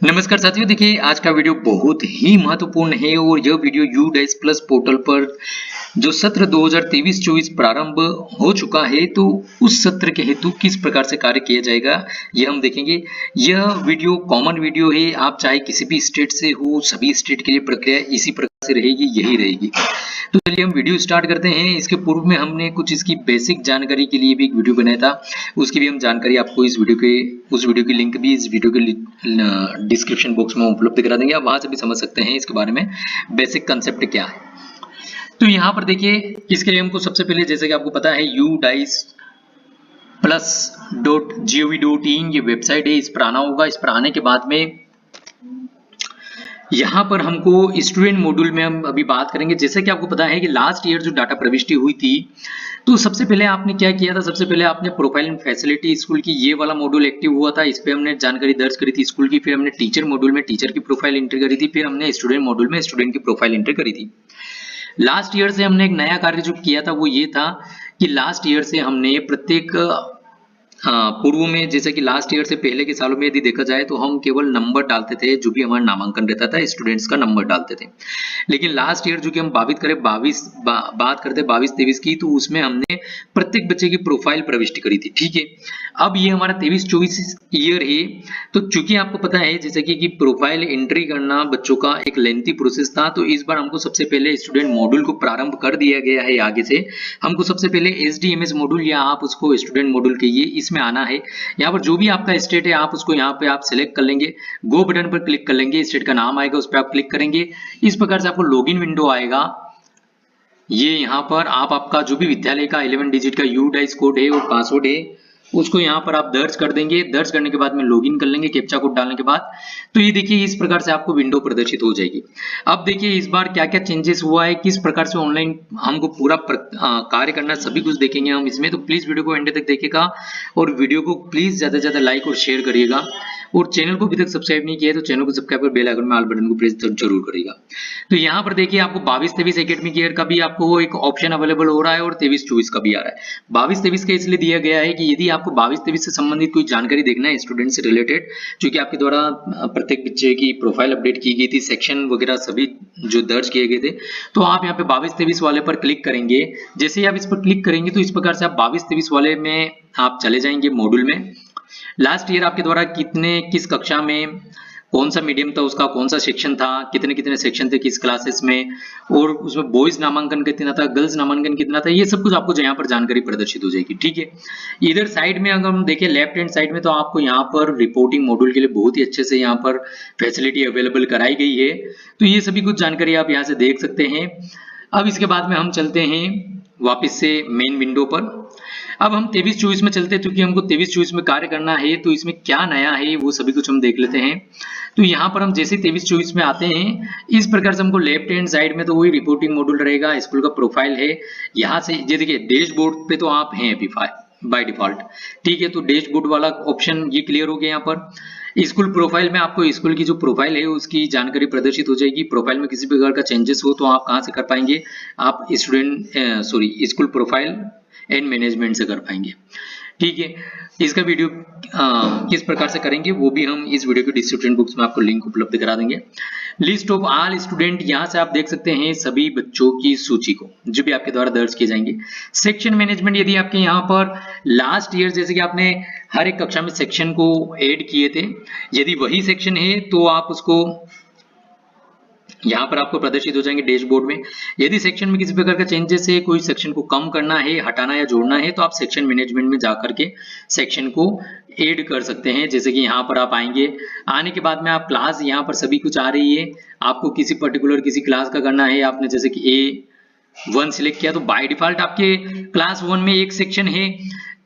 नमस्कार साथियों, देखिए आज का वीडियो बहुत ही महत्वपूर्ण है और यह वीडियो यूडाइस प्लस पोर्टल पर जो सत्र 2023-24 प्रारंभ हो चुका है तो उस सत्र के हेतु किस प्रकार से कार्य किया जाएगा यह हम देखेंगे। यह वीडियो कॉमन वीडियो है, आप चाहे किसी भी स्टेट से हो, सभी स्टेट के लिए प्रक्रिया इसी प्रकार से रहेगी, यही रहेगी। तो चलिए हम वीडियो स्टार्ट करते हैं। इसके पूर्व में हमने कुछ इसकी बेसिक जानकारी के लिए भी एक वीडियो बनाया था, उसकी भी हम जानकारी आपको उस वीडियो की लिंक भी इस वीडियो के डिस्क्रिप्शन बॉक्स में उपलब्ध करा देंगे। आप वहां से भी समझ सकते हैं इसके बारे में बेसिक कंसेप्ट क्या है। तो यहाँ पर देखिए, इसके लिए हमको सबसे पहले, जैसे कि आपको पता है, udice+.gov.in ये वेबसाइट है, इस पर आना होगा। इस पर आने के बाद में यहाँ पर हमको स्टूडेंट मॉड्यूल में हम अभी बात करेंगे। जैसे कि आपको पता है कि लास्ट ईयर जो डाटा प्रविष्टि हुई थी, तो सबसे पहले आपने क्या किया था, सबसे पहले आपने प्रोफाइल एंड फैसिलिटी स्कूल की ये वाला मॉड्यूल एक्टिव हुआ था, इस पे हमने जानकारी दर्ज करी थी स्कूल की। फिर हमने टीचर मॉड्यूल में टीचर की प्रोफाइल एंट्री करी थी। फिर हमने स्टूडेंट मॉड्यूल में स्टूडेंट की प्रोफाइल एंट्री करी थी। लास्ट ईयर से हमने एक नया कार्य जो किया था वो ये था कि लास्ट ईयर से हमने प्रत्येक पूर्व में, जैसे कि लास्ट ईयर से पहले के सालों में यदि देखा जाए तो हम केवल नंबर डालते थे, जो भी हमारा नामांकन रहता था स्टूडेंट्स का नंबर डालते थे। लेकिन लास्ट ईयर जो कि हम बात करते 22-23 की, तो उसमें हमने प्रत्येक बच्चे की प्रोफाइल प्रविष्ट करी थी। ठीक है, अब ये हमारा 23-24 ईयर है। तो चूंकि आपको पता है जैसे कि प्रोफाइल एंट्री करना बच्चों का एक लेंथी प्रोसेस था, तो इस बार हमको सबसे पहले स्टूडेंट मॉड्यूल को प्रारंभ कर दिया गया है। आगे से हमको सबसे पहले SDMS मॉड्यूल, या आप उसको स्टूडेंट मॉड्यूल कहिए, इसमें आना है। यहाँ पर जो भी आपका स्टेट है आप उसको यहाँ पे आप सिलेक्ट कर लेंगे, गो बटन पर क्लिक कर लेंगे, स्टेट का नाम आएगा उस पर आप क्लिक करेंगे। इस प्रकार से आपको लॉगिन विंडो आएगा। ये यहाँ पर आप आपका जो भी विद्यालय का 11 डिजिट का यूडाइस कोड है और पासवर्ड है उसको यहाँ पर आप दर्ज कर देंगे। दर्ज करने के बाद में लॉगिन कर लेंगे कैप्चा कोड डालने के बाद। तो ये देखिए इस प्रकार से आपको विंडो प्रदर्शित हो जाएगी। अब देखिए इस बार क्या क्या चेंजेस हुआ है, किस प्रकार से ऑनलाइन हमको पूरा कार्य करना, सभी कुछ देखेंगे हम इसमें। तो प्लीज वीडियो को एंड तक देखिएगा और वीडियो को प्लीज ज्यादा से ज्यादा लाइक और शेयर करिएगा। और चैनल को अभी तक सब्सक्राइब नहीं किया है तो चैनल को सब्सक्राइब कर बेल आइकन में ऑल बटन को प्रेस जरूर करिएगा। तो यहाँ पर देखिए आपको 22-23 एकेडमिक ईयर का भी आपको एक ऑप्शन अवेलेबल हो रहा है और 23-24 का भी आ रहा है। 22-23 का इसलिए दिया गया है कि यदि आपको 22-23 से संबंधित कोई जानकारी देखना है स्टूडेंट से रिलेटेड, क्योंकि आपके द्वारा प्रत्येक बच्चे की प्रोफाइल अपडेट की गई थी, सेक्शन वगैरह सभी जो दर्ज किए गए थे, तो आप यहाँ पे 22-23 वाले पर क्लिक करेंगे। जैसे ही आप इस पर क्लिक करेंगे तो इस प्रकार से आप 22-23 वाले में आप चले जाएंगे मॉड्यूल में। लास्ट ईयर आपके द्वारा किस कक्षा में कौन सा मीडियम था, उसका कौन सा सेक्शन था, कितने कितने सेक्शन थे किस क्लासेस में, और उसमें बॉयज नामांकन कितना था, गर्ल्स नामांकन कितना था, ये सब कुछ आपको यहाँ पर जानकारी प्रदर्शित हो जाएगी। ठीक है, इधर साइड में अगर हम देखें लेफ्ट हैंड साइड में, तो आपको यहाँ पर रिपोर्टिंग मॉड्यूल के लिए बहुत ही अच्छे से यहाँ पर फैसिलिटी अवेलेबल कराई गई है। तो ये सभी कुछ जानकारी आप यहाँ से देख सकते हैं। अब इसके बाद में हम चलते हैं वापिस से मेन विंडो पर। अब हम 23-24 में चलते हैं, क्योंकि हमको 23-24 में कार्य करना है। तो इसमें क्या नया है वो सभी कुछ हम देख लेते हैं। तो यहाँ पर हम जैसे 23-24 में आते हैं, इस प्रकार से हमको लेफ्ट हैंड साइड में तो वही रिपोर्टिंग मॉड्यूल रहेगा, स्कूल का प्रोफाइल है। यहाँ से ये देखिए डैशबोर्ड पे तो आप हैं अभी बाय डिफॉल्ट। ठीक है, तो डैशबोर्ड वाला ऑप्शन ये क्लियर हो गया। यहाँ पर स्कूल प्रोफाइल में आपको स्कूल की जो प्रोफाइल है उसकी जानकारी प्रदर्शित हो जाएगी। प्रोफाइल में किसी प्रकार का चेंजेस हो तो आप कहाँ से कर पाएंगे, आप स्कूल प्रोफाइल एंड मैनेजमेंट से कर पाएंगे। ठीक है, इसका वीडियो किस प्रकार से करेंगे वो भी हम इस वीडियो के डिस्क्रिप्शन बॉक्स में आपको लिंक उपलब्ध करा देंगे। लिस्ट ऑफ ऑल स्टूडेंट, यहाँ से आप देख सकते हैं सभी बच्चों की सूची को जो भी आपके द्वारा दर्ज किए जाएंगे। सेक्शन मैनेजमेंट, यदि आपके यहाँ पर लास्ट ईयर जैसे कि आपने हर एक कक्षा में सेक्शन को ऐड किए थे, यदि वही सेक्शन है तो आप उसको यहाँ पर आपको प्रदर्शित हो जाएंगे डैशबोर्ड में। यदि सेक्शन में किसी प्रकार का चेंजेस है, कोई सेक्शन को कम करना है, हटाना या जोड़ना है, तो आप सेक्शन मैनेजमेंट में जाकर के सेक्शन को ऐड कर सकते हैं। जैसे कि यहाँ पर आप आएंगे, आने के बाद में आप क्लास, यहाँ पर सभी कुछ आ रही है। आपको किसी पर्टिकुलर किसी क्लास का करना है, आपने जैसे कि A1 सिलेक्ट किया तो बाय डिफॉल्ट आपके क्लास 1 में एक सेक्शन है,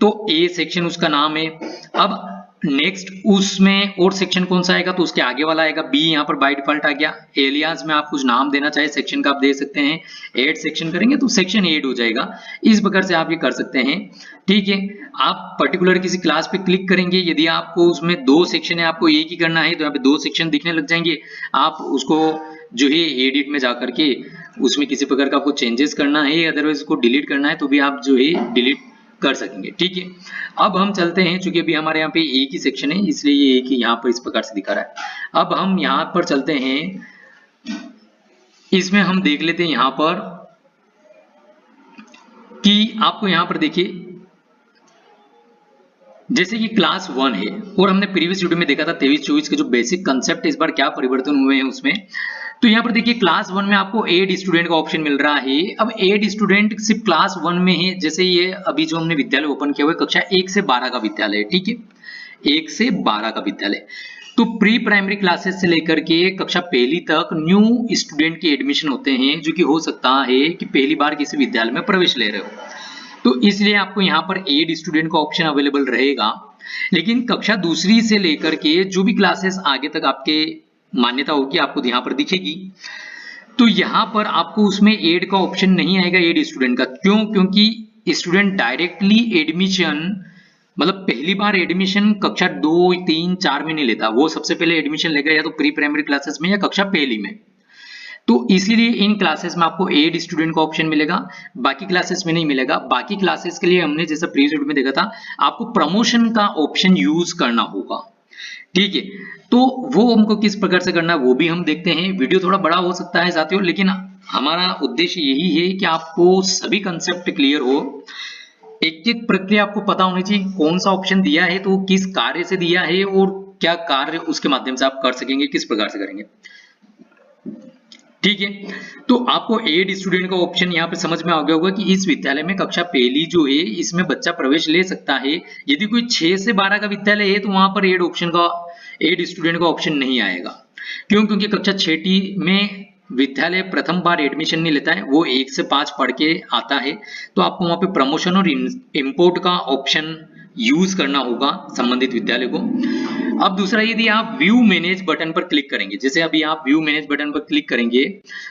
तो A सेक्शन उसका नाम है। अब नेक्स्ट उसमें और सेक्शन कौन सा आएगा तो उसके आगे वाला आएगा B, यहाँ पर बाय डिफॉल्ट आ गया। एलियास में आप कुछ नाम देना चाहे सेक्शन का आप दे सकते हैं। ऐड सेक्शन करेंगे तो सेक्शन ऐड हो जाएगा। इस प्रकार से आप ये कर सकते हैं। ठीक है, आप पर्टिकुलर किसी क्लास पे क्लिक करेंगे, यदि आपको उसमें 2 सेक्शन है, आपको एक ही करना है, तो यहाँ पे 2 सेक्शन दिखने लग जाएंगे। आप उसको जो है एडिट में जाकर के उसमें किसी प्रकार का आपको चेंजेस करना है, अदरवाइज उसको डिलीट करना है तो भी आप जो है डिलीट कर सकेंगे। ठीक है, अब हम चलते हैं, चूंकि अभी हमारे यहाँ पे एक ही सेक्शन है इसलिए ये एक ही यहाँ पर इस प्रकार से दिखा रहा है। अब हम यहाँ पर चलते हैं, इसमें हम देख लेते हैं यहाँ पर कि आपको यहाँ पर देखिए जैसे कि क्लास 1 है और हमने प्रीवियस वीडियो में देखा था 23-24 के जो बेसिक कंसेप्ट इस बार क्या परिवर्तन हुए हैं उसमें। तो यहाँ पर देखिए क्लास 1 में आपको 8 स्टूडेंट का ऑप्शन मिल रहा है। अब 8 स्टूडेंट सिर्फ क्लास 1 में है, जैसे ये अभी जो हमने विद्यालय ओपन किया हुआ है कक्षा 1 से 12 का विद्यालय है। ठीक है, 1 से 12 का विद्यालय। तो प्री प्राइमरी क्लासेस से लेकर के कक्षा पहली तक न्यू स्टूडेंट के एडमिशन होते हैं, जो कि हो सकता है कि पहली बार किसी विद्यालय में प्रवेश ले रहे हो, तो इसलिए आपको यहाँ पर 8 स्टूडेंट का ऑप्शन अवेलेबल रहेगा। लेकिन कक्षा दूसरी से लेकर के जो भी क्लासेस आगे तक आपके मान्यता होगी आपको यहाँ पर दिखेगी, तो यहाँ पर आपको उसमें 8 का ऑप्शन नहीं आएगा 8 स्टूडेंट का। क्यों? क्योंकि स्टूडेंट डायरेक्टली एडमिशन, मतलब पहली बार एडमिशन कक्षा 2, 3, 4 में नहीं लेता, वो सबसे पहले एडमिशन लेगा या तो प्री प्राइमरी क्लासेस में या कक्षा पहली में। तो इसीलिए इन क्लासेस में आपको 8 स्टूडेंट का ऑप्शन मिलेगा, बाकी क्लासेस में नहीं मिलेगा। बाकी क्लासेस के लिए हमने जैसा प्रीवियस वीडियो में देखा था आपको प्रमोशन का ऑप्शन यूज करना होगा। ठीक है, तो वो हमको किस प्रकार से करना है वो भी हम देखते हैं। वीडियो थोड़ा बड़ा हो सकता है साथियों, लेकिन हमारा उद्देश्य यही है कि आपको सभी कंसेप्ट क्लियर हो, एक एक प्रक्रिया आपको पता होनी चाहिए, कौन सा ऑप्शन दिया है तो किस कार्य से दिया है और क्या कार्य उसके माध्यम से आप कर सकेंगे, किस प्रकार से करेंगे। ठीक है, तो आपको 8 स्टूडेंट का ऑप्शन यहाँ पे समझ में आ गया होगा कि इस विद्यालय में कक्षा पहली जो है इसमें बच्चा प्रवेश ले सकता है। यदि कोई 6 से 12 का विद्यालय है तो वहां पर 8 स्टूडेंट का ऑप्शन नहीं आएगा। क्यों? क्योंकि कक्षा 6 में विद्यालय प्रथम बार एडमिशन नहीं लेता है, वो 1 से 5 पढ़ के आता है, तो आपको वहां पे प्रमोशन और इंपोर्ट का ऑप्शन यूज करना होगा संबंधित विद्यालय को। अब दूसरा, यदि आप व्यू मैनेज बटन पर क्लिक करेंगे, जैसे अभी आप व्यू मैनेज बटन पर क्लिक करेंगे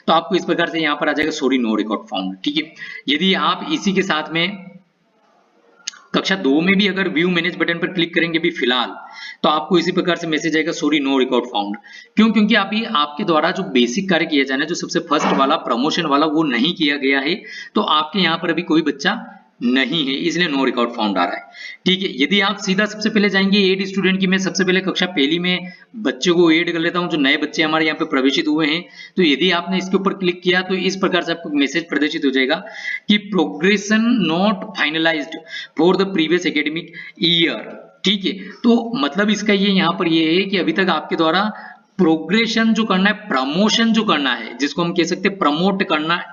तो आपको इस प्रकार से यहाँ पर आ जाएगा सॉरी नो रिकॉर्ड फाउंड। ठीक है, यदि आप इसी के साथ में कक्षा 2 में भी अगर व्यू मैनेज बटन पर क्लिक करेंगे भी फिलहाल, तो आपको इसी प्रकार से मैसेज आएगा सॉरी नो रिकॉर्ड फाउंड। क्यों? क्योंकि अभी आपके द्वारा जो बेसिक कार्य किया जाना है, जो सबसे फर्स्ट वाला प्रमोशन वाला, वो नहीं किया गया है, तो आपके यहाँ पर अभी कोई बच्चा नहीं है, इसलिए नो रिकॉर्ड फाउंड आ रहा है। ठीक है, यदि आप सीधा सबसे पहले जाएंगे 8 स्टूडेंट की, मैं सबसे पहले कक्षा पहली में बच्चों को ऐड कर लेता हूं जो नए बच्चे हमारे यहाँ पे प्रवेशित हुए हैं, तो यदि आपने इसके ऊपर क्लिक किया तो इस प्रकार से आपको मैसेज प्रदर्शित हो जाएगा कि progression not finalised for the previous academic year. ठीक है, तो मतलब इसका ये यहाँ पर ये है कि अभी तक आपके द्वारा प्रोग्रेशन जो करना है, प्रमोशन जो करना है, जिसको हम कह सकते हैं प्रमोट करना,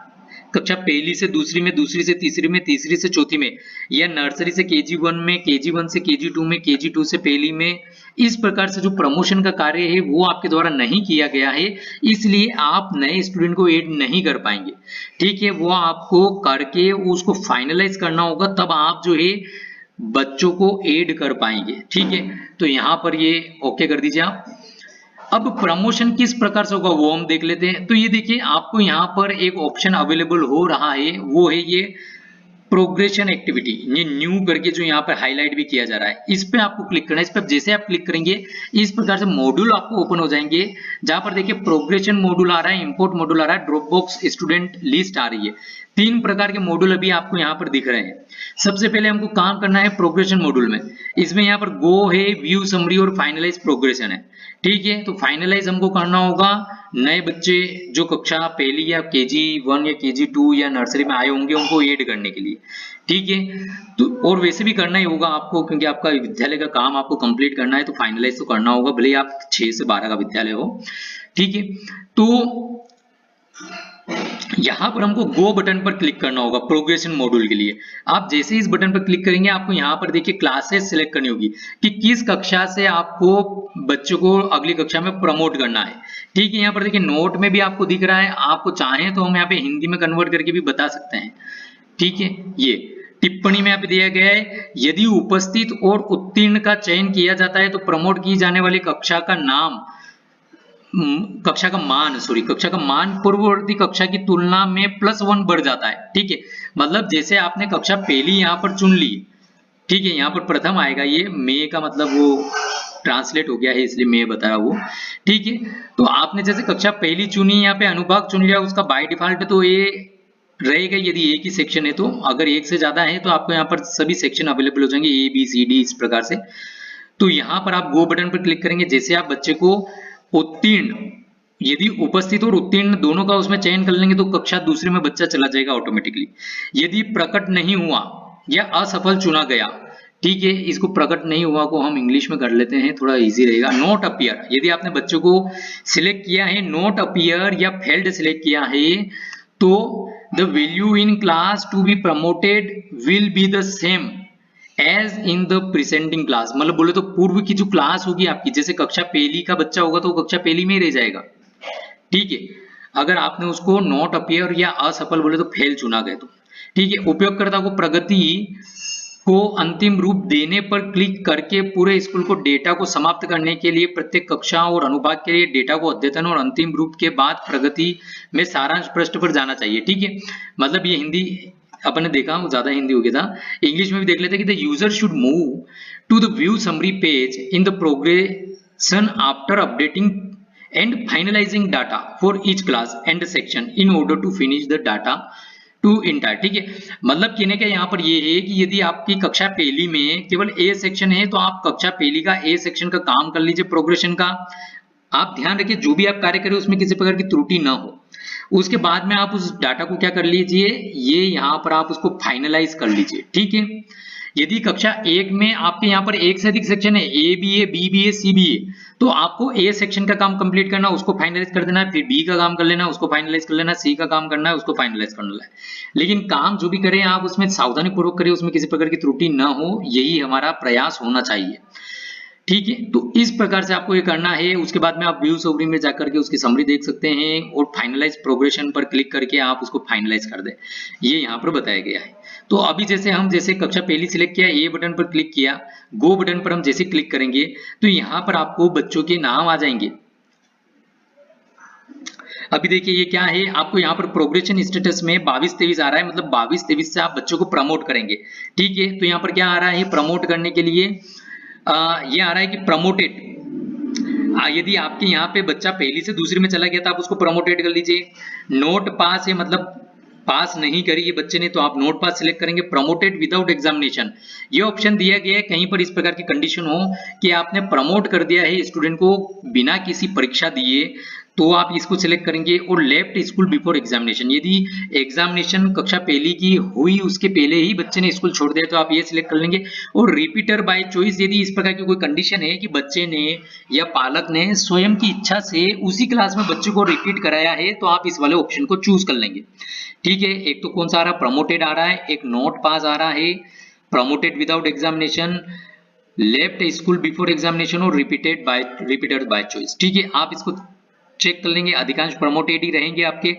कक्षा पहली से दूसरी में, दूसरी से तीसरी में, तीसरी से चौथी में, या नर्सरी से KG1 में, KG1 से KG2 में, KG2 से पहली में, इस प्रकार से जो प्रमोशन का कार्य है वो आपके द्वारा नहीं किया गया है, इसलिए आप नए स्टूडेंट को ऐड नहीं कर पाएंगे। ठीक है, वो आपको करके उसको फाइनलाइज करना होगा, तब आप जो है बच्चों को ऐड कर पाएंगे। ठीक है, तो यहाँ पर ये ओके कर दीजिए आप। अब प्रमोशन किस प्रकार से होगा वो हम देख लेते हैं। तो ये देखिए आपको यहाँ पर एक ऑप्शन अवेलेबल हो रहा है, वो है ये प्रोग्रेशन एक्टिविटी, ये न्यू करके जो यहाँ पर हाईलाइट भी किया जा रहा है, इस पे आपको क्लिक करना है। इस पर जैसे आप क्लिक करेंगे इस प्रकार से मॉड्यूल आपको ओपन हो जाएंगे, जहां पर देखिए प्रोग्रेशन मॉड्यूल आ रहा है, इंपोर्ट मॉड्यूल आ रहा है, ड्रॉप बॉक्स स्टूडेंट लिस्ट आ रही है। 3 प्रकार के मॉड्यूल अभी आपको यहाँ पर दिख रहे हैं। सबसे पहले हमको काम करना है प्रोग्रेशन मॉड्यूल में, इसमें यहाँ पर गो है, व्यू समरी और फाइनलाइज प्रोग्रेशन है। ठीक है, तो फाइनलाइज हमको करना होगा नए बच्चे जो कक्षा पहली या KG1 या KG2 या नर्सरी में आए होंगे उनको ऐड करने के लिए। ठीक है, तो और वैसे भी करना ही होगा आपको, क्योंकि आपका विद्यालय का काम आपको कंप्लीट करना है, तो फाइनलाइज तो करना होगा, भले आप 6 से 12 का विद्यालय हो। ठीक है, तो यहां पर हमको गो बटन पर क्लिक करना होगा प्रोग्रेशन मॉड्यूल के लिए। आप जैसे इस बटन पर क्लिक करेंगे आपको यहाँ पर देखिए क्लासेस सिलेक्ट करनी होगी कि किस कक्षा से आपको बच्चों को अगली कक्षा में प्रमोट करना है। ठीक है, यहाँ पर देखिए नोट में भी आपको दिख रहा है, आपको चाहें तो हम यहाँ पे हिंदी में कन्वर्ट करके भी बता सकते हैं। ठीक है, ये टिप्पणी में आप दिया गया है, यदि उपस्थित और उत्तीर्ण का चयन किया जाता है तो प्रमोट की जाने वाली कक्षा का नाम, कक्षा का मान पूर्ववर्ती कक्षा की तुलना में +1 बढ़ जाता है। ठीक है, मतलब जैसे आपने कक्षा पहली यहाँ पर चुन ली, ठीक है, यहाँ पर प्रथम आएगा, ये मे का मतलब वो ट्रांसलेट हो गया है इसलिए मैं बता रहा हूँ। ठीक है, तो आपने जैसे कक्षा पहली चुनी, यहाँ पे अनुभाग चुन लिया उसका बाय डिफॉल्ट, तो ये रहेगा यदि एक ही सेक्शन है तो। अगर एक से ज्यादा है तो आपको यहाँ पर सभी सेक्शन अवेलेबल हो जाएंगे, ए बी सी डी इस प्रकार से। तो यहाँ पर आप गो बटन पर क्लिक करेंगे। जैसे आप बच्चे को उत्तीर्ण, यदि उपस्थित और उत्तीर्ण दोनों का उसमें चयन कर लेंगे तो कक्षा दूसरे में बच्चा चला जाएगा ऑटोमेटिकली। यदि प्रकट नहीं हुआ या असफल चुना गया, ठीक है, इसको प्रकट नहीं हुआ को हम इंग्लिश में कर लेते हैं, थोड़ा इजी रहेगा। नॉट अपीयर, यदि आपने बच्चों को सिलेक्ट किया है नॉट अपीयर या फेल्ड सिलेक्ट किया है, तो the value in class to be promoted will be the same as in the preceding class. मतलब बोले तो पूर्व की जो क्लास होगी आपकी, जैसे कक्षा पहली का बच्चा होगा तो कक्षा पहली में ही रह जाएगा, ठीक है। अगर आपने उसको नॉट अपीयर या असफल बोले तो फेल चुना गया तो, ठीक है। उपयोगकर्ता को प्रगति को अंतिम रूप देने पर क्लिक करके पूरे स्कूल को डेटा को समाप्त करने के लिए प्रत्येक कक्षा और अनुभाग के लिए डेटा को अद्यतन और अंतिम रूप के बाद प्रगति में सारांश पृष्ठ पर जाना चाहिए, ठीक है। मतलब ये हिंदी अपन ने देखा, ज्यादा हिंदी हो गया था, इंग्लिश में भी देख लेते हैं कि the user should move to the view summary page in the progression after updating and finalizing data for each class and section in order to finish the data to entire, ठीक है। मतलब कहने का यहाँ पर ये है कि यदि आपकी कक्षा पहली में केवल ए सेक्शन है तो आप कक्षा पहली का ए सेक्शन का काम कर लीजिए, प्रोग्रेशन का। आप ध्यान रखिए जो भी आप कार्य करें उसमें किसी प्रकार की त्रुटि ना हो। उसके बाद में आप उस डाटा को क्या कर लीजिए, ये यहाँ पर आप उसको फाइनलाइज कर लीजिए, ठीक है। यदि कक्षा एक में आपके यहाँ पर एक से अधिक सेक्शन है, A B A, B B A, C B A, तो आपको ए सेक्शन का काम कंप्लीट करना, उसको फाइनलाइज कर देना है, फिर बी का काम कर लेना, उसको फाइनलाइज कर लेना, सी का काम करना है, उसको फाइनलाइज करना है। लेकिन काम जो भी करें आप उसमें सावधानी पूर्वक करें, उसमें किसी प्रकार की त्रुटि ना हो, यही हमारा प्रयास होना चाहिए, ठीक है। तो इस प्रकार से आपको ये करना है। उसके बाद में आप व्यू समरी में जाकर के उसकी समरी देख सकते हैं और फाइनलाइज प्रोग्रेशन पर क्लिक करके आप उसको फाइनलाइज कर दें, ये यहाँ पर बताया गया है। तो अभी जैसे कक्षा पहली सिलेक्ट किया, ए बटन पर क्लिक किया, गो बटन पर हम जैसे क्लिक करेंगे तो यहाँ पर आपको बच्चों के नाम आ जाएंगे। अभी देखिए ये क्या है, आपको यहाँ पर प्रोग्रेशन स्टेटस में 22-23 आ रहा है, मतलब 22-23 से आप बच्चों को प्रमोट करेंगे, ठीक है। तो यहाँ पर क्या आ रहा है, प्रमोट करने के लिए ये आ रहा है कि प्रमोटेड। यदि आपके यहाँ पे बच्चा पहली से दूसरी में चला गया तो आप उसको प्रमोटेड कर लीजिए। नोट पास है, मतलब पास नहीं करी ये बच्चे ने, तो आप नोट पास सिलेक्ट करेंगे। प्रमोटेड विदाउट एग्जामिनेशन, ये ऑप्शन दिया गया है कहीं पर इस प्रकार की कंडीशन हो कि आपने प्रमोट कर दिया है स्टूडेंट को बिना किसी परीक्षा दिए, तो आप इसको सिलेक्ट करेंगे। और लेफ्ट स्कूल बिफोर एग्जामिनेशन, यदि एग्जामिनेशन कक्षा पहली की हुई उसके पहले ही बच्चे ने स्कूल छोड़ दिया तो आप ये सिलेक्ट कर लेंगे। और रिपीटर बाय चॉइस, यदि इस प्रकार की कोई कंडीशन है कि बच्चे ने या पालक ने स्वयं की इच्छा से उसी क्लास में बच्चे को रिपीट कराया है तो आप इस वाले ऑप्शन को चूज कर लेंगे, ठीक है। एक तो कौन सा आ रहा है, प्रमोटेड आ रहा है, एक नोट पास आ रहा है, promoted without examination, left school before examination और रिपीटेड बाय चॉइस, ठीक है। आप इसको चेक कर लेंगे, अधिकांश प्रमोटेड ही रहेंगे आपके।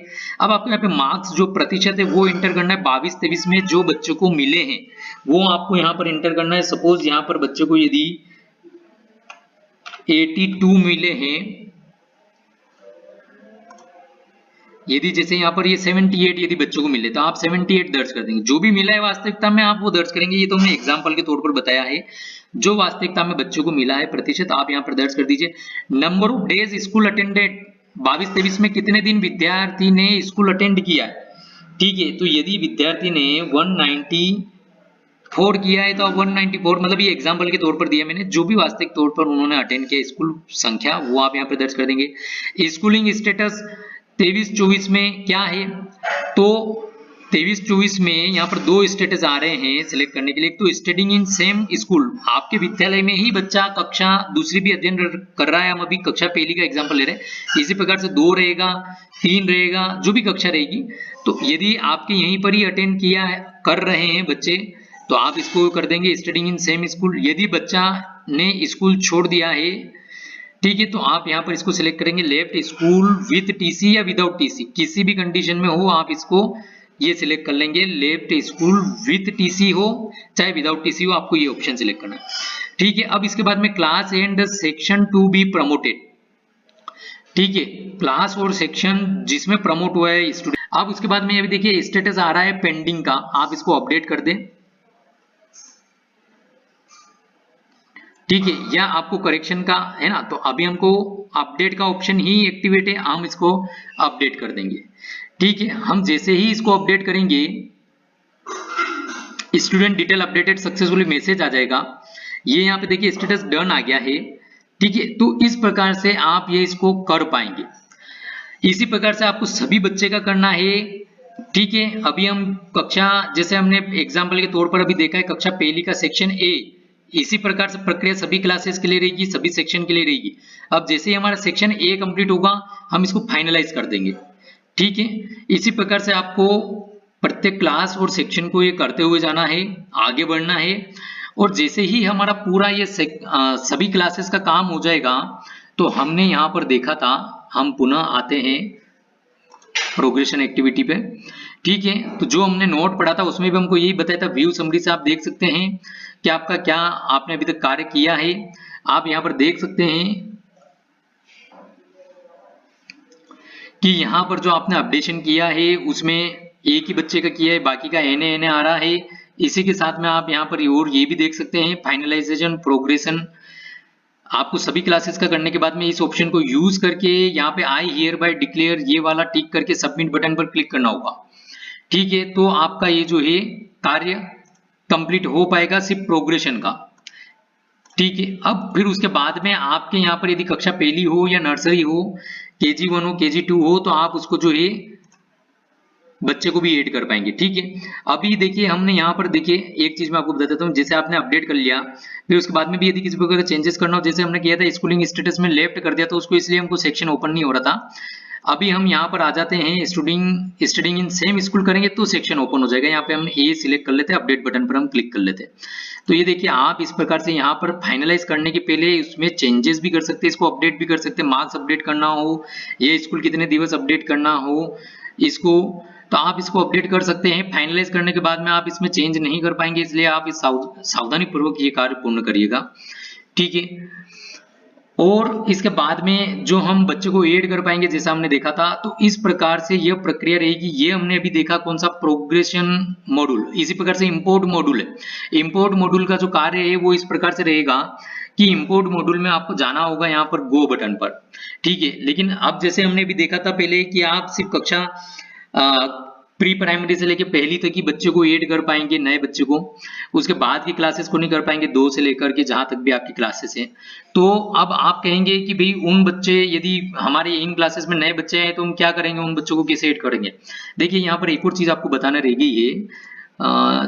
अब आपको यहाँ पे मार्क्स जो प्रतिशत है वो इंटर करना है। 22-23 में जो बच्चों को मिले हैं वो आपको यहाँ पर इंटर करना है। सपोज यहाँ पर बच्चों को यदि 82 मिले हैं, यदि जैसे यहाँ पर ये 78 यदि बच्चों को मिले तो आप 78 दर्ज कर देंगे। जो भी मिला है वास्तविकता में आप वो दर्ज करेंगे। ये तो हमने एग्जाम्पल के तौर पर बताया है, जो वास्तविकता में बच्चों को मिला है प्रतिशत आप यहाँ पर दर्ज कर दीजिए। Number of days school attended, 22-23 में कितने दिन विद्यार्थी ने स्कूल अटेंड किया है, ठीक है। तो यदि विद्यार्थी ने 194 किया है तो 194, मतलब ये एग्जाम्पल के तौर पर दिया मैंने, जो भी वास्तविक तौर पर उन्होंने अटेंड किया स्कूल संख्या वो आप यहाँ पर दर्ज कर देंगे। स्कूलिंग स्टेटस 23-24 में क्या है, तो 23-24 में यहाँ पर दो स्टेटस आ रहे हैं सिलेक्ट करने के लिए। एक तो स्टडिंग इन सेम स्कूल, आपके विद्यालय में ही बच्चा कक्षा दूसरी भी अध्ययन कर रहा है, हम अभी कक्षा पहली का एग्जांपल ले रहे हैं। इसी प्रकार से 2 रहेगा, 3 रहेगा, जो भी कक्षा रहेगी। तो यदि आपके यहीं पर ही अटेंड किया है कर रहे हैं बच्चे तो आप इसको कर देंगे स्टडिंग इन सेम स्कूल। यदि बच्चा ने स्कूल छोड़ दिया है, ठीक है, तो आप यहाँ पर इसको सिलेक्ट करेंगे लेफ्ट स्कूल विथ टीसी या विदाउट टीसी, किसी भी कंडीशन में हो आप इसको ये सिलेक्ट कर लेंगे। लेफ्ट स्कूल विथ टीसी हो चाहे विदाउट टीसी हो, आपको ये ऑप्शन सिलेक्ट करना है, ठीक है। अब इसके बाद में class and section two be promoted, ठीक है, क्लास और सेक्शन जिसमें प्रमोट हुआ है स्टूडेंट। अब उसके बाद में अभी देखिए स्टेटस आ रहा है पेंडिंग का, आप इसको अपडेट कर दें, ठीक है, या आपको करेक्शन का है ना, तो अभी हमको अपडेट का ऑप्शन ही एक्टिवेट है, हम इसको अपडेट कर देंगे, ठीक है, हम जैसे ही इसको अपडेट करेंगे student detail updated successfully message आ जाएगा। ये यहाँ पे देखिए स्टेटस डन आ गया है। ठीक है, तो इस प्रकार से आप ये इसको कर पाएंगे। इसी प्रकार से आपको सभी बच्चे का करना है। ठीक है, अभी हम कक्षा, जैसे हमने एग्जाम्पल के तौर पर अभी देखा है कक्षा पहली का सेक्शन ए, इसी प्रकार से प्रक्रिया सभी क्लासेस के लिए रहेगी, सभी सेक्शन के लिए रहेगी। अब जैसे ही हमारा सेक्शन ए कंप्लीट होगा हम इसको फाइनलाइज कर देंगे। ठीक है, इसी प्रकार से आपको प्रत्येक क्लास और सेक्शन को ये करते हुए जाना है, आगे बढ़ना है। और जैसे ही हमारा पूरा ये सभी क्लासेस का काम हो जाएगा तो हमने यहाँ पर देखा था, हम पुनः आते हैं प्रोग्रेशन एक्टिविटी पे। ठीक है, तो जो हमने नोट पढ़ा था उसमें भी हमको यही बताया था, व्यू समरी से आप देख सकते हैं कि आपका क्या आपने अभी तक कार्य किया है। आप यहाँ पर देख सकते हैं कि यहाँ पर जो आपने अपडेशन किया है उसमें एक ही बच्चे का किया है, बाकी का एन एन आ रहा है। इसी के साथ में आप यहाँ पर और ये भी देख सकते हैं फाइनलाइजेशन प्रोग्रेशन। आपको सभी क्लासेस का करने के बाद में इस ऑप्शन को यूज करके यहाँ पे आई हियर बाय डिक्लेयर ये वाला टिक करके सबमिट बटन पर क्लिक करना होगा। ठीक है, तो आपका ये जो है कार्य कंप्लीट हो पाएगा सिर्फ प्रोग्रेशन का। ठीक है, अब फिर उसके बाद में आपके यहाँ पर यदि कक्षा पहली हो या नर्सरी हो, KG1 हो, KG2 हो, तो आप उसको जो है बच्चे को भी ऐड कर पाएंगे। ठीक है, अभी देखिए हमने यहाँ पर देखिए एक चीज मैं आपको बता देता हूँ, जैसे आपने अपडेट कर लिया फिर उसके बाद में भी यदि किसी प्रकार का चेंजेस करना हो, जैसे हमने किया था स्कूलिंग स्टेटस में लेफ्ट कर दिया, तो उसको इसलिए हमको सेक्शन ओपन नहीं हो रहा था। अभी हम यहाँ पर आ जाते हैं स्टडिंग इन सेम स्कूल करेंगे तो सेक्शन ओपन हो जाएगा। यहाँ पे हम ए सिलेक्ट कर लेते हैं, अपडेट बटन पर हम क्लिक कर लेते हैं। तो ये देखिए आप इस प्रकार से यहाँ पर फाइनलाइज करने के पहले उसमें चेंजेस भी कर सकते हैं, इसको अपडेट भी कर सकते हैं, मार्क्स अपडेट करना हो, ये स्कूल कितने दिवस अपडेट करना हो इसको, तो आप इसको अपडेट कर सकते हैं। फाइनलाइज करने के बाद में आप इसमें चेंज नहीं कर पाएंगे, इसलिए आप इस सावधानी पूर्वक ये कार्य पूर्ण करिएगा। ठीक है, और इसके बाद में जो हम बच्चे को ऐड कर पाएंगे जैसा हमने देखा था, तो इस प्रकार से यह प्रक्रिया रहेगी। ये हमने अभी देखा कौन सा, प्रोग्रेशन मॉड्यूल। इसी प्रकार से इंपोर्ट मॉड्यूल है, इंपोर्ट मॉड्यूल का जो कार्य है वो इस प्रकार से रहेगा कि इंपोर्ट मॉड्यूल में आपको जाना होगा यहाँ पर गो बटन पर। ठीक है, लेकिन अब जैसे हमने भी देखा था पहले कि आप सिर्फ कक्षा प्री प्राइमरी से लेकर पहली तक ही बच्चे को ऐड कर पाएंगे, नए बच्चे को, उसके बाद की क्लासेस को नहीं कर पाएंगे, 2 से लेकर के जहां तक भी आपकी क्लासेस हैं। तो अब आप कहेंगे कि भाई उन बच्चे, यदि हमारे इन क्लासेस में नए बच्चे हैं तो हम क्या करेंगे, उन बच्चों को कैसे ऐड करेंगे। देखिए यहाँ पर एक और चीज आपको बताना रह गई है,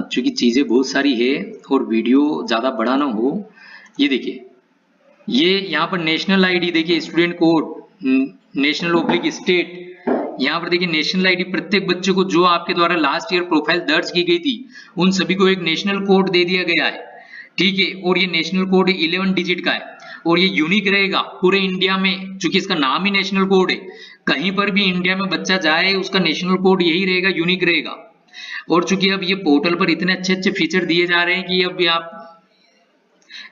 चूंकि चीजें बहुत सारी है और वीडियो ज्यादा बड़ा ना हो। ये देखिए, ये यहाँ पर नेशनल आईडी, देखिए student code, national oblique state, यहाँ पर देखिए नेशनल आईडी, प्रत्येक बच्चे को जो आपके द्वारा लास्ट ईयर प्रोफाइल दर्ज की गई थी उन सभी को एक नेशनल कोड दे दिया गया है। ठीक है, और ये नेशनल कोड 11 डिजिट का है और ये यूनिक रहेगा पूरे इंडिया में, चूंकि इसका नाम ही नेशनल कोड है। कहीं पर भी इंडिया में बच्चा जाए उसका नेशनल कोड यही रहेगा, यूनिक रहेगा। और चूंकि अब ये पोर्टल पर इतने अच्छे अच्छे फीचर दिए जा रहे हैं कि अब आप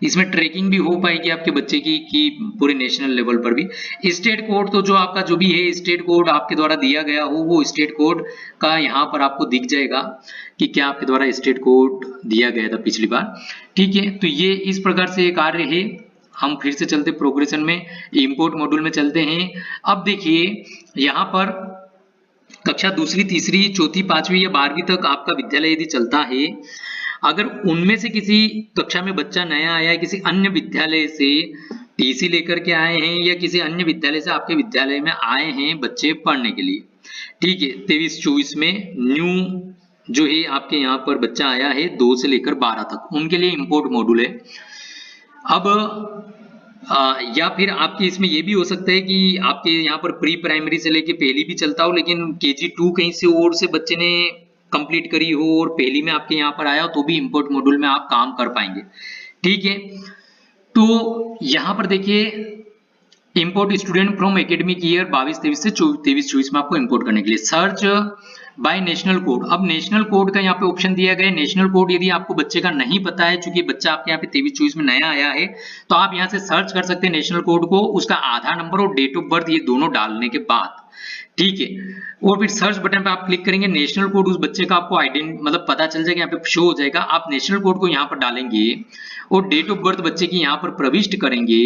इसमें ट्रैकिंग भी हो पाएगी आपके बच्चे की कि पूरे नेशनल लेवल पर भी। स्टेट कोड तो जो आपका जो भी है स्टेट कोड आपके द्वारा दिया गया हो, वो स्टेट कोड का यहाँ पर आपको दिख जाएगा कि क्या आपके द्वारा स्टेट कोड दिया गया था पिछली बार। ठीक है, तो ये इस प्रकार से कार्य है। हम फिर से चलते प्रोग्रेशन में, इंपोर्ट मॉड्यूल में चलते हैं। अब देखिए यहाँ पर कक्षा दूसरी, तीसरी, चौथी, पांचवी या 12वीं तक आपका विद्यालय यदि चलता है, अगर उनमें से किसी कक्षा में बच्चा नया आया है, किसी अन्य विद्यालय से टीसी लेकर के आए हैं या किसी अन्य विद्यालय से आपके विद्यालय में आए हैं बच्चे पढ़ने के लिए, ठीक है, 23-24 में न्यू जो है आपके यहाँ पर बच्चा आया है 2 से लेकर 12 तक, उनके लिए इंपोर्ट मॉड्यूल है। अब या फिर आपके इसमें ये भी हो सकता है कि आपके यहाँ पर प्री प्राइमरी से लेके पहली भी चलता हो, लेकिन KG2 कहीं से और से बच्चे ने कंप्लीट करी हो और पहली में आपके यहाँ पर आया हो, तो भी इंपोर्ट मॉड्यूल में आप काम कर पाएंगे। ठीक है, तो यहाँ पर देखिए import student from academic year 22-23 से 23-24 में आपको इंपोर्ट करने के लिए सर्च बाय नेशनल कोड। अब नेशनल कोड का यहाँ पे ऑप्शन दिया गया है। नेशनल कोड यदि आपको बच्चे का नहीं पता है, चूंकि बच्चा आपके यहाँ पे 23-24 में नया आया है, तो आप यहाँ से सर्च कर सकते हैं नेशनल कोड को, उसका आधार नंबर और डेट ऑफ बर्थ ये दोनों डालने के बाद। ठीक है, और फिर सर्च बटन पे आप क्लिक करेंगे, नेशनल कोड उस बच्चे का आपको मतलब पता चल जाएगा, यहाँ पे शो हो जाएगा। आप नेशनल कोड को यहाँ पर डालेंगे और डेट ऑफ बर्थ बच्चे की यहाँ पर प्रविष्ट करेंगे।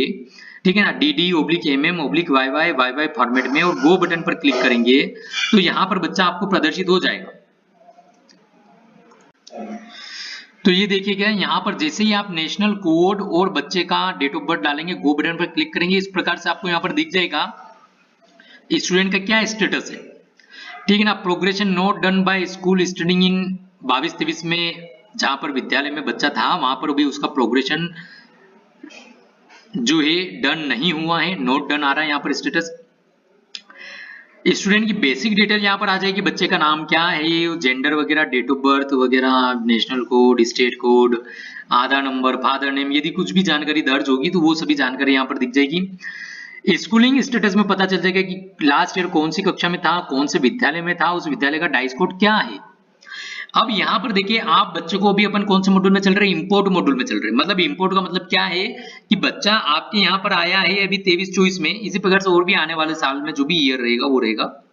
ठीक है ना, DD/MM/YY फॉर्मेट में, और गो बटन पर क्लिक करेंगे तो यहाँ पर बच्चा आपको प्रदर्शित हो जाएगा। तो ये देखिएगा यहाँ पर जैसे ही आप नेशनल कोड और बच्चे का डेट ऑफ बर्थ डालेंगे, गो बटन पर क्लिक करेंगे, इस प्रकार से आपको यहाँ पर दिख जाएगा स्टूडेंट का क्या स्टेटस है। ठीक है ना, progression note done by school studying in 22-23 में जहां पर विद्यालय में बच्चा था वहां पर भी उसका प्रोग्रेशन जो है डन नहीं हुआ है, नोट डन आ रहा है यहाँ पर स्टेटस। स्टूडेंट की बेसिक डिटेल यहाँ पर आ जाएगी, बच्चे का नाम क्या है, जेंडर वगैरह, डेट ऑफ बर्थ वगैरह, नेशनल कोड, स्टेट कोड, आधार नंबर, फादर नेम, यदि कुछ भी जानकारी दर्ज होगी तो वो सभी जानकारी यहाँ पर दिख जाएगी। स्कूलिंग स्टेटस में पता चल जाएगा कि लास्ट ईयर कौन सी कक्षा में था, कौन से विद्यालय में था, उस विद्यालय का डाइस कोड क्या है। अब यहाँ पर देखिए आप बच्चे को अभी अपन कौन से मॉड्यूल में चल रहे हैं, इंपोर्ट मॉड्यूल में चल रहे हैं। मतलब इंपोर्ट का मतलब क्या है कि बच्चा आपके यहाँ पर आया है अभी 23-24 में, इसी प्रकार से और भी आने वाले साल में जो भी ईयर रहेगा वो रहेगा।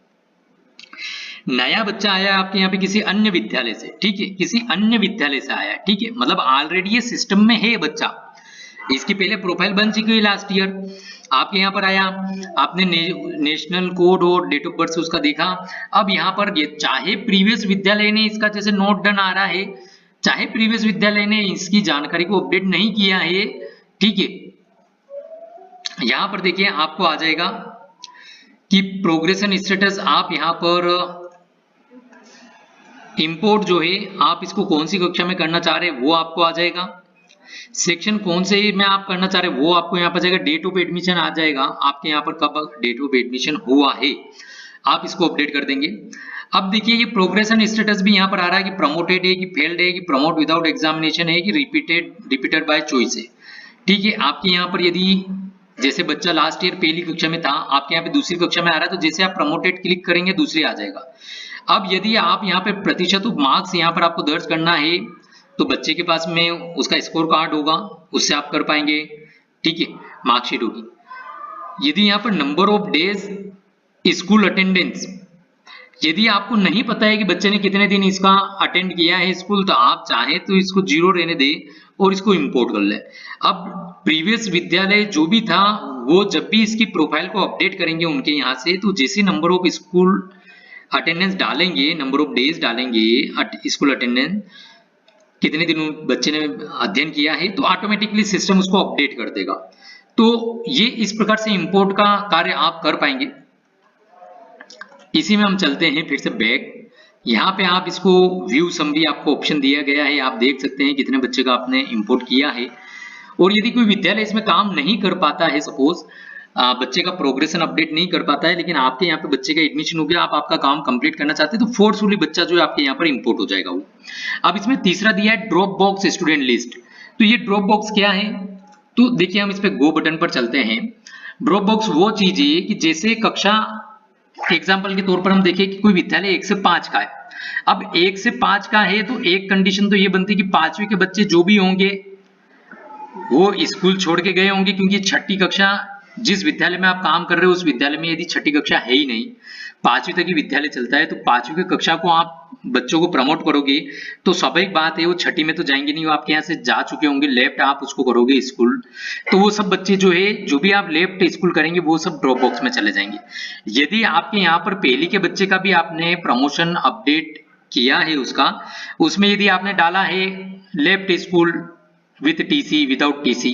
नया बच्चा आया है आपके यहाँ पे किसी अन्य विद्यालय से, ठीक है, किसी अन्य विद्यालय से आया है, ठीक है, मतलब ऑलरेडी ये सिस्टम में है बच्चा, इसकी पहले प्रोफाइल बन चुकी है लास्ट ईयर, आपके यहाँ पर आया, आपने नेशनल कोड और डेट ऑफ बर्थ से उसका देखा। अब यहाँ पर ये चाहे प्रीवियस विद्यालय ने इसका जैसे नोट डन आ रहा है, चाहे प्रीवियस विद्यालय ने इसकी जानकारी को अपडेट नहीं किया है, ठीक है, यहाँ पर देखिए आपको आ जाएगा कि प्रोग्रेशन स्टेटस, आप यहाँ पर इंपोर्ट जो है आप इसको कौन सी कक्षा में करना चाह रहे हैं वो आपको आ जाएगा, सेक्शन कौन से में आप करना चाह रहे हैं वो आपको यहाँ पर जाएगा, डेट ऑफ एडमिशन आ जाएगा आपके यहाँ पर कब डेट ऑफ एडमिशन हुआ है, आप इसको अपडेट कर देंगे। अब देखिए ये प्रोग्रेशन स्टेटस भी यहाँ पर आ रहा है कि प्रमोटेड है कि फेल्ड है कि प्रमोट विदाउट एग्जामिनेशन है कि रिपीटेड बाय चॉइस है, ठीक है। आपके यहाँ पर यदि जैसे बच्चा लास्ट ईयर पहली कक्षा में था, आपके यहाँ पे दूसरी कक्षा में आ रहा है, तो जैसे आप प्रमोटेड क्लिक करेंगे दूसरी आ जाएगा। अब यदि आप यहाँ पे प्रतिशत मार्क्स यहाँ पर आपको दर्ज करना है तो बच्चे के पास में उसका स्कोर कार्ड होगा, उससे आप कर पाएंगे, ठीक है, मार्कशीट होगी। यदि यहाँ पर number of days school attendance, यदि आपको नहीं पता है कि बच्चे ने कितने दिन इसका अटेंड किया है स्कूल, तो आप चाहे तो इसको 0 रहने दे और इसको इंपोर्ट कर ले। अब प्रीवियस विद्यालय जो भी था वो जब भी इसकी प्रोफाइल को अपडेट करेंगे उनके यहाँ से, तो जैसे नंबर ऑफ स्कूल अटेंडेंस डालेंगे, नंबर ऑफ डेज डालेंगे, स्कूल अटेंडेंस कितने दिन बच्चे ने अध्ययन किया है, तो ऑटोमेटिकली सिस्टम उसको अपडेट कर देगा। तो ये इस प्रकार से इंपोर्ट का कार्य आप कर पाएंगे। इसी में हम चलते हैं फिर से बैक, यहाँ पे आप इसको व्यू समरी आपको ऑप्शन दिया गया है, आप देख सकते हैं कितने बच्चे का आपने इंपोर्ट किया है। और यदि कोई विद्यालय इसमें काम नहीं कर पाता है, सपोज बच्चे का प्रोग्रेशन अपडेट नहीं कर पाता है, लेकिन आपके यहाँ पे बच्चे का एडमिशन हो गया, आप आपका काम कंप्लीट करना चाहते हैं, तो फोर्सफुली बच्चा जो है आपके यहाँ पर इंपोर्ट हो जाएगा वो। अब इसमें तीसरा दिया है ड्रॉप बॉक्स स्टूडेंट लिस्ट। तो ये ड्रॉप बॉक्स क्या है, तो देखिए हम इस पे गो बटन पर चलते हैं। ड्रॉप बॉक्स वो चीज है कि जैसे कक्षा, एग्जाम्पल के तौर पर हम देखें कि कोई विद्यालय 1 से 5 का है। अब 1 से 5 का है तो एक कंडीशन तो ये बनती है कि 5वीं के बच्चे जो भी होंगे वो स्कूल छोड़ के गए होंगे, क्योंकि 6ठी कक्षा जिस विद्यालय में आप काम कर रहे हो उस विद्यालय में यदि 6ठी कक्षा है ही नहीं, 5वीं तक ही विद्यालय चलता है, तो 5वीं की कक्षा को आप बच्चों को प्रमोट करोगे तो स्वाभाविक बात है वो 6ठी में तो जाएंगे नहीं, वो आपके यहाँ से जा चुके होंगे, लेफ्ट आप उसको करोगे स्कूल, तो वो सब बच्चे जो है जो भी आप लेफ्ट स्कूल करेंगे वो सब ड्रॉप बॉक्स में चले जाएंगे। यदि आपके यहाँ पर पहली के बच्चे का भी आपने प्रमोशन अपडेट किया है उसमें यदि आपने डाला है left school with TC, without TC,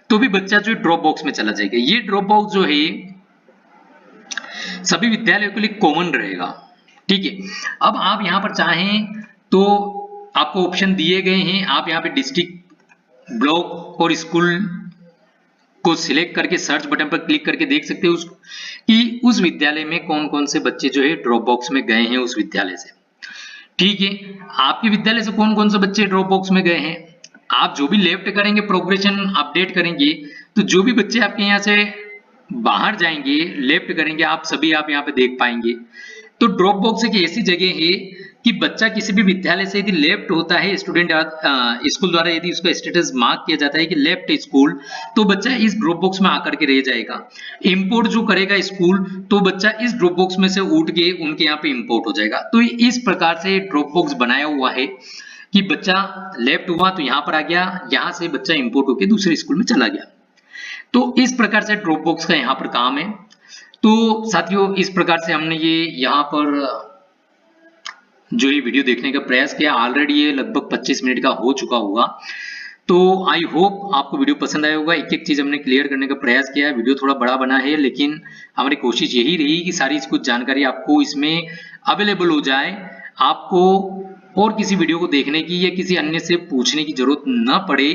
तो भी बच्चा जो ड्रॉप बॉक्स में चला जाएगा। ये ड्रॉप बॉक्स जो है सभी विद्यालयों के लिए कॉमन रहेगा, ठीक है। अब आप यहाँ पर चाहें तो आपको ऑप्शन दिए गए हैं, आप यहाँ पे डिस्ट्रिक्ट, ब्लॉक और स्कूल को सिलेक्ट करके सर्च बटन पर क्लिक करके देख सकते हो कि उस विद्यालय में कौन कौन से बच्चे जो है ड्रॉप बॉक्स में गए हैं उस विद्यालय से, ठीक है। आपके विद्यालय से कौन कौन से बच्चे ड्रॉप बॉक्स में गए हैं, आप जो भी लेफ्ट करेंगे प्रोग्रेशन अपडेट करेंगे तो जो भी बच्चे आपके यहाँ से बाहर जाएंगे लेफ्ट करेंगे आप सभी आप यहाँ पे देख पाएंगे। तो ड्रॉप बॉक्स एक ऐसी जगह है कि बच्चा किसी भी विद्यालय से यदि लेफ्ट होता है, स्टूडेंट स्कूल द्वारा यदि उसका स्टेटस मार्क किया जाता है कि लेफ्ट स्कूल, तो बच्चा इस ड्रॉप बॉक्स में आकर के रह जाएगा। इंपोर्ट जो करेगा स्कूल तो बच्चा इस ड्रॉप बॉक्स में से उठ के उनके यहाँ पे इंपोर्ट हो जाएगा। तो इस प्रकार से ड्रॉप बॉक्स बनाया हुआ है कि बच्चा लेफ्ट हुआ तो यहाँ पर आ गया, यहाँ से बच्चा इंपोर्ट होकर दूसरे स्कूल में चला गया। तो इस प्रकार से ड्रॉपबॉक्स का यहाँ पर काम है। तो साथियों इस प्रकार से हमने ये यहाँ पर जो ये वीडियो देखने का प्रयास किया, ऑलरेडी ये लगभग 25 मिनट का हो चुका होगा। तो आई होप आपको वीडियो पसंद आया होगा। एक एक चीज हमने क्लियर करने का प्रयास किया है। वीडियो थोड़ा बड़ा बना है, लेकिन हमारी कोशिश यही रही कि सारी कुछ जानकारी आपको इसमें अवेलेबल हो जाए, आपको और किसी वीडियो को देखने की या किसी अन्य से पूछने की जरूरत न पड़े।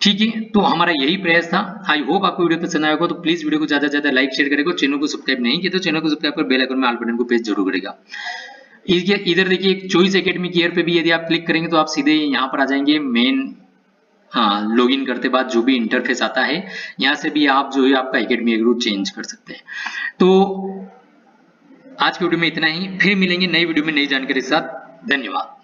ठीक है, तो हमारा यही प्रयास था। आई होप आपको वीडियो पसंद आया होगा। तो प्लीज वीडियो को ज्यादा से ज्यादा लाइक शेयर करेगा। चैनल को सब्सक्राइब नहीं किया तो चैनल को सब्सक्राइब कर बेल आइकन में ऑल बटन को प्रेस जरूर करेगा। इधर देखिए चॉइस एकेडमिक ईयर पे भी यदि आप क्लिक करेंगे तो आप सीधे यहाँ पर आ जाएंगे मेन लॉगिन करते बाद जो भी इंटरफेस आता है, यहाँ से भी आप जो है आपका एकेडमी ग्रुप चेंज कर सकते हैं। तो आज की वीडियो में इतना ही, फिर मिलेंगे नई वीडियो में नई जानकारी के साथ। धन्यवाद।